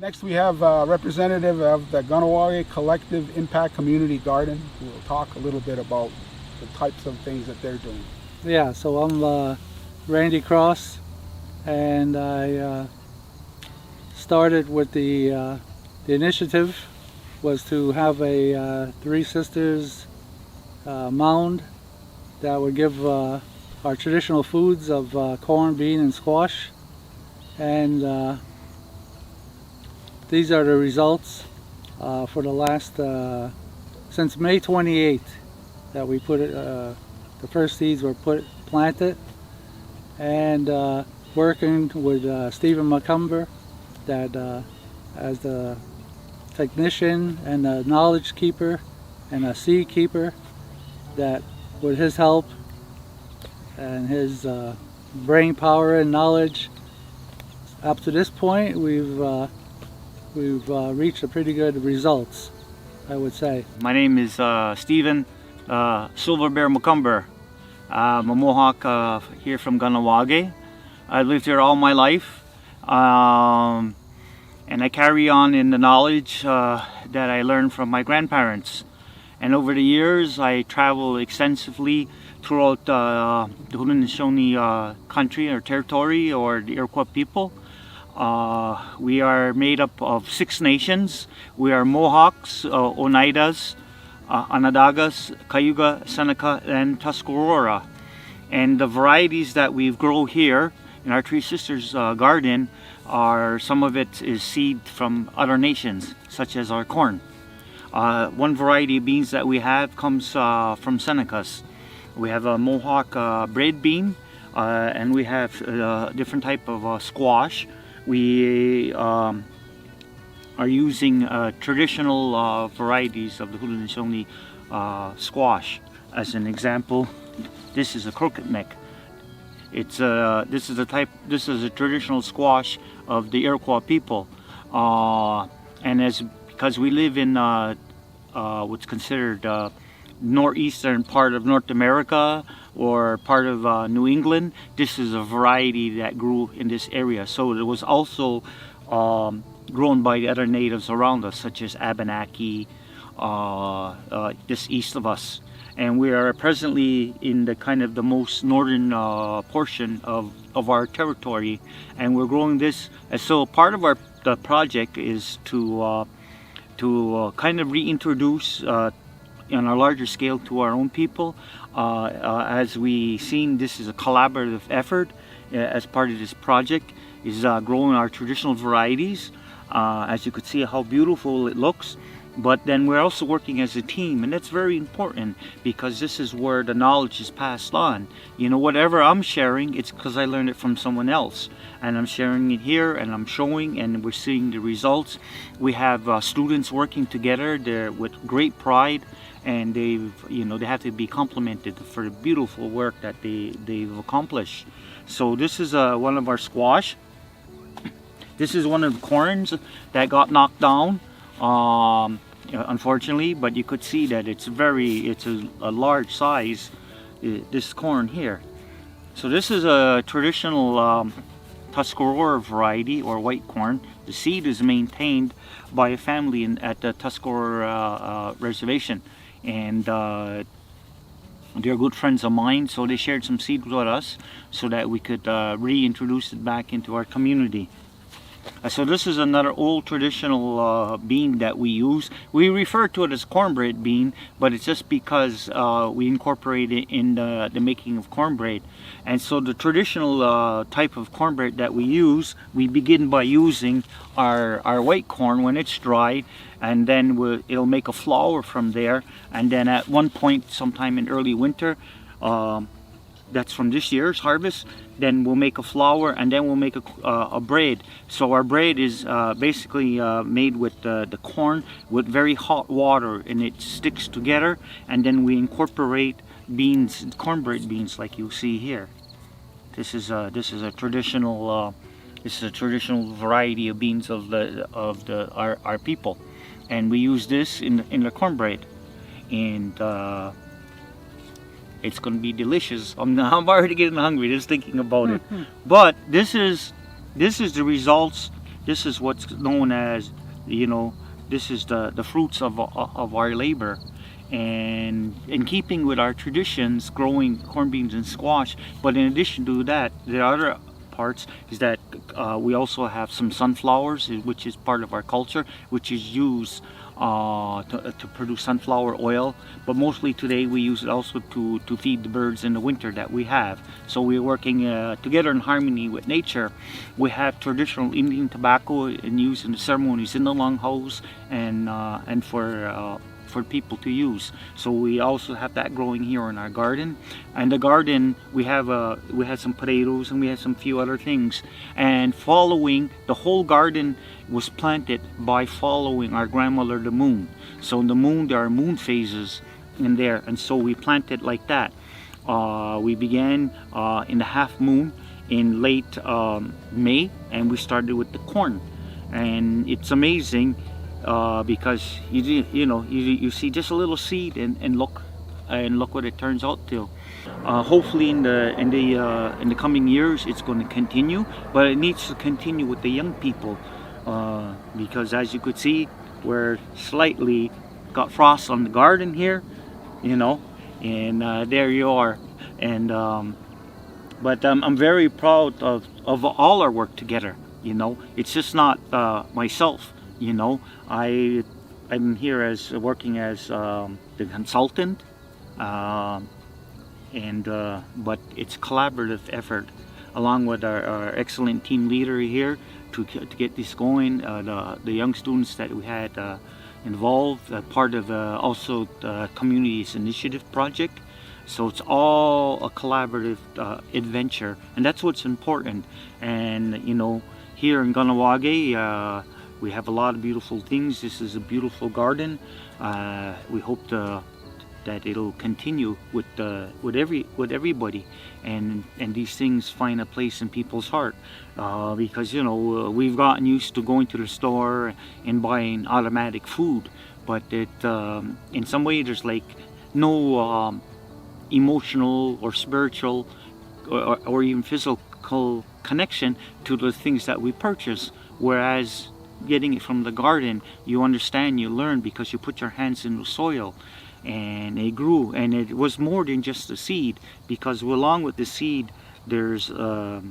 Next we have a representative of the Kahnawà Collective Impact Community Garden who will talk a little bit about the types of things that they're doing. Yeah, so I'm Randy Cross, and I started with the initiative was to have a Three Sisters mound that would give our traditional foods of corn, bean, and squash, and these are the results for the last since May 28th that we put it. The first seeds were planted, and working with Stephen McCumber, that as the technician and a knowledge keeper and a seed keeper, that with his help and his brain power and knowledge, up to this point we've reached a pretty good results, I would say. My name is Stephen Silver Bear McCumber. I'm a Mohawk here from Kahnawà. I've lived here all my life, and I carry on in the knowledge that I learned from my grandparents. And over the years, I travel extensively throughout the Haudenosaunee country or territory, or the Iroquois people. We are made up of 6 nations. We are Mohawks, Oneidas, Onondagas, Cayuga, Seneca, and Tuscarora. And the varieties that we've grown here in our Three Sisters garden are, some of it is seed from other nations, such as our corn. One variety of beans that we have comes from Senecas. We have a Mohawk bread bean, and we have a different type of squash. We are using traditional varieties of the Haudenosaunee squash. As an example, this is a crooked neck. It's this is a traditional squash of the Iroquois people, and because we live in what's considered northeastern part of North America, or part of New England, this is a variety that grew in this area. So it was also grown by the other natives around us, such as Abenaki, just east of us. And we are presently in the kind of the most northern portion of our territory, and we're growing this. And so part of the project is to kind of reintroduce on a larger scale to our own people. As we seen, this is a collaborative effort as part of this project, is growing our traditional varieties. As you could see how beautiful it looks. But then we're also working as a team, and that's very important, because this is where the knowledge is passed on. You know, whatever I'm sharing, it's because I learned it from someone else, and I'm sharing it here, and I'm showing, and we're seeing the results. We have students working together there with great pride, and they have to be complimented for the beautiful work that they've accomplished. So this is one of our squash. This is one of the corns that got knocked down, unfortunately, but you could see that it's a large size, this corn here. So this is a traditional Tuscarora variety, or white corn. The seed is maintained by a family at the Tuscarora reservation, and they're good friends of mine, so they shared some seeds with us so that we could reintroduce it back into our community. So this is another old traditional bean that we use. We refer to it as cornbread bean, but it's just because we incorporate it in the making of cornbread. And so the traditional type of cornbread that we use, we begin by using our white corn when it's dried, and then it'll make a flour from there. And then at one point, sometime in early winter, that's from this year's harvest, then we'll make a flour, and then we'll make a bread. So our bread is basically made with the corn with very hot water, and it sticks together, and then we incorporate beans, cornbread beans, like you see here. This is a traditional variety of beans of our people, and we use this in the cornbread, and it's going to be delicious. I'm already getting hungry just thinking about it. But this is the results this is what's known as, this is the fruits of our labor. And in keeping with our traditions, growing corn beans and squash, but in addition to that, the other parts is that we also have some sunflowers, which is part of our culture, which is used to produce sunflower oil, but mostly today we use it also to feed the birds in the winter that we have. So we're working together in harmony with nature. We have traditional Indian tobacco and used in the ceremonies in the longhouse and for people to use. So we also have that growing here in our garden. And the garden, we have some potatoes and we have some few other things. And following, the whole garden was planted by following our grandmother the moon. So in the moon, there are moon phases in there, and so we planted like that. We began in the half moon in late May, and we started with the corn. And it's amazing because you see just a little seed and look what it turns out to. Hopefully in the coming years it's going to continue, but it needs to continue with the young people because as you could see, we're slightly got frost on the garden here, and there you are. And but I'm very proud of all our work together. It's just not myself. I'm here as working as the consultant, but it's a collaborative effort along with our excellent team leader here to get this going. The young students that we had involved, part of also the Communities Initiative project. So it's all a collaborative adventure, and that's what's important. And here in Kahnawà, we have a lot of beautiful things. This is a beautiful garden. We hope that it'll continue with everybody, and these things find a place in people's heart, because we've gotten used to going to the store and buying automatic food, but in some way there's like no emotional or spiritual or even physical connection to the things that we purchase, whereas getting it from the garden, you understand, you learn, because you put your hands in the soil and it grew, and it was more than just a seed, because along with the seed there's the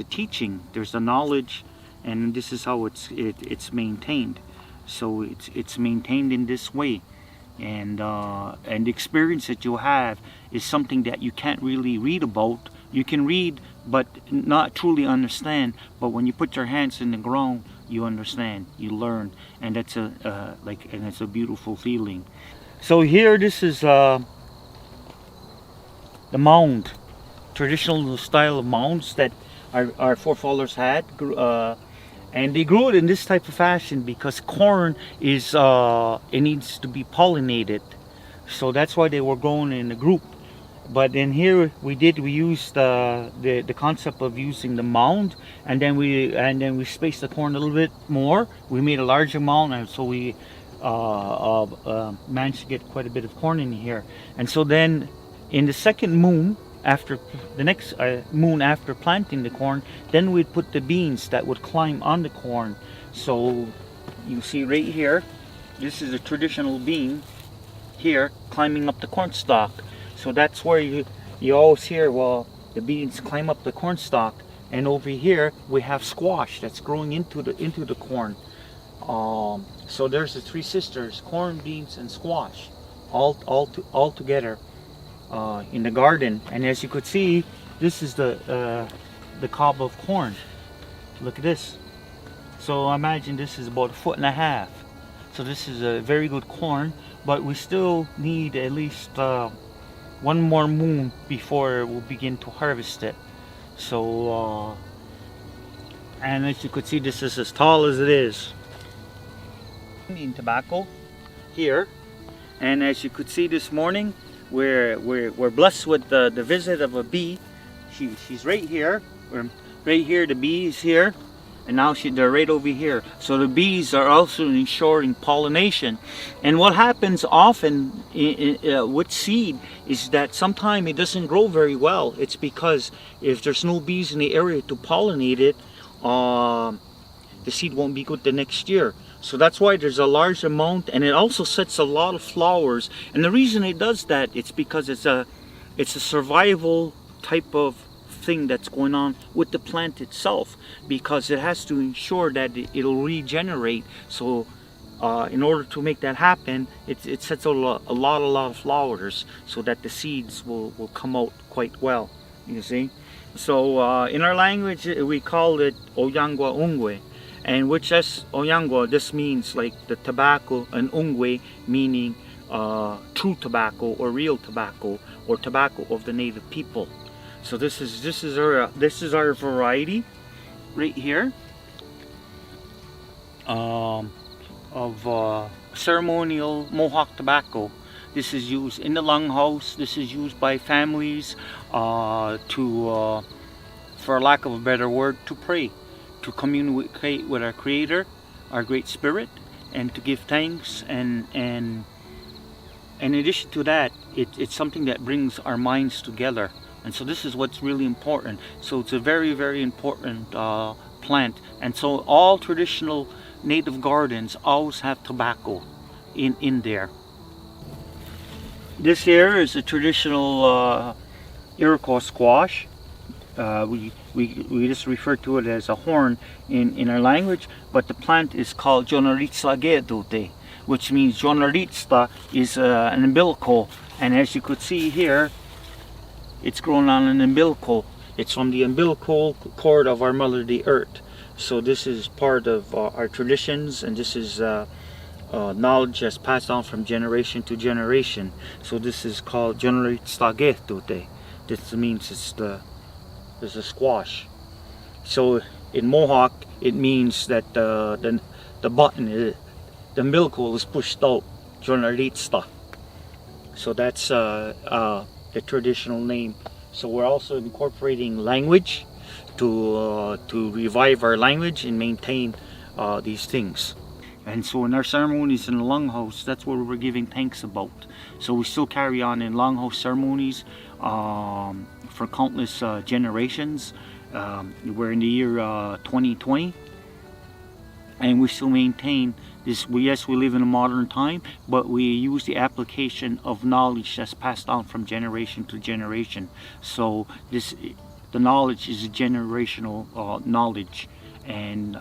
teaching, there's the knowledge, and this is how it's maintained. So it's maintained in this way, and the experience that you have is something that you can't really read about. You can read but not truly understand, but when you put your hands in the ground, you understand, you learn, and that's it's a beautiful feeling. So here, this is the mound, traditional style of mounds that our forefathers had, and they grew it in this type of fashion because corn is it needs to be pollinated, so that's why they were grown in a group. But in here we used the concept of using the mound, and then we spaced the corn a little bit more. We made a larger mound, and so we managed to get quite a bit of corn in here. And so then in the second moon, after the next moon after planting the corn, then we'd put the beans that would climb on the corn. So you see right here, this is a traditional bean here climbing up the corn stalk. So that's where you always hear, well, the beans climb up the corn stalk, and over here we have squash that's growing into the corn. So there's the three sisters, corn, beans, and squash, all together in the garden. And as you could see, this is the cob of corn. Look at this. So imagine this is about 1.5 feet. So this is a very good corn, but we still need at least one more moon before we'll begin to harvest it. So and as you could see, this is as tall as it is. In tobacco here, and as you could see this morning, we're blessed with the visit of a bee. She's right here. Right here, the bee is here, and now they're right over here. So the bees are also ensuring pollination. And what happens often with seed is that sometimes it doesn't grow very well. It's because if there's no bees in the area to pollinate it, the seed won't be good the next year. So that's why there's a large amount, and it also sets a lot of flowers. And the reason it does that, it's because it's a survival type of thing that's going on with the plant itself, because it has to ensure that it'll regenerate. So in order to make that happen, it sets out a lot of flowers so that the seeds will come out quite well, you see. So in our language we call it Oyangwa Ungwe, and which is Oyangwa, this means like the tobacco, and Ungwe meaning true tobacco or real tobacco or tobacco of the native people. So this is our variety right here of ceremonial Mohawk tobacco. This is used in the longhouse. This is used by families to, for lack of a better word, to pray, to communicate with our Creator, our Great Spirit, and to give thanks. And in addition to that, it's something that brings our minds together. And so this is what's really important. So it's a very, very important plant. And so all traditional native gardens always have tobacco in there. This here is a traditional Iroquois squash. We just refer to it as a horn in our language, but the plant is called Jonaritsa Gedote, which means Jonaritsa is an umbilical, and as you could see here, it's grown on an umbilical. It's from the umbilical cord of our mother, the earth. So this is part of our traditions, and this is knowledge that's passed on from generation to generation. So this is called Jonaritsa Gedote. This means it's a squash. So in Mohawk, it means that the button, the umbilical is pushed out, Jonaritsa. So that's the traditional name. So we're also incorporating language to revive our language and maintain these things. And so in our ceremonies in the longhouse, that's what we're giving thanks about. So we still carry on in longhouse ceremonies for countless generations. We're in the year 2020, and we still maintain this. Yes, we live in a modern time, but we use the application of knowledge that's passed on from generation to generation. So the knowledge is a generational knowledge, and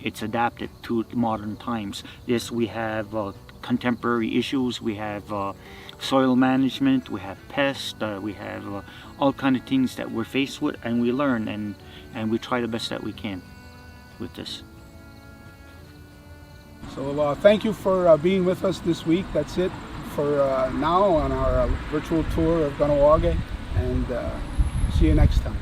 it's adapted to modern times. Yes, we have contemporary issues. We have soil management. We have pests. We have all kind of things that we're faced with, and we learn and we try the best that we can with this. So thank you for being with us this week. That's it for now on our virtual tour of Kahnawà, and see you next time.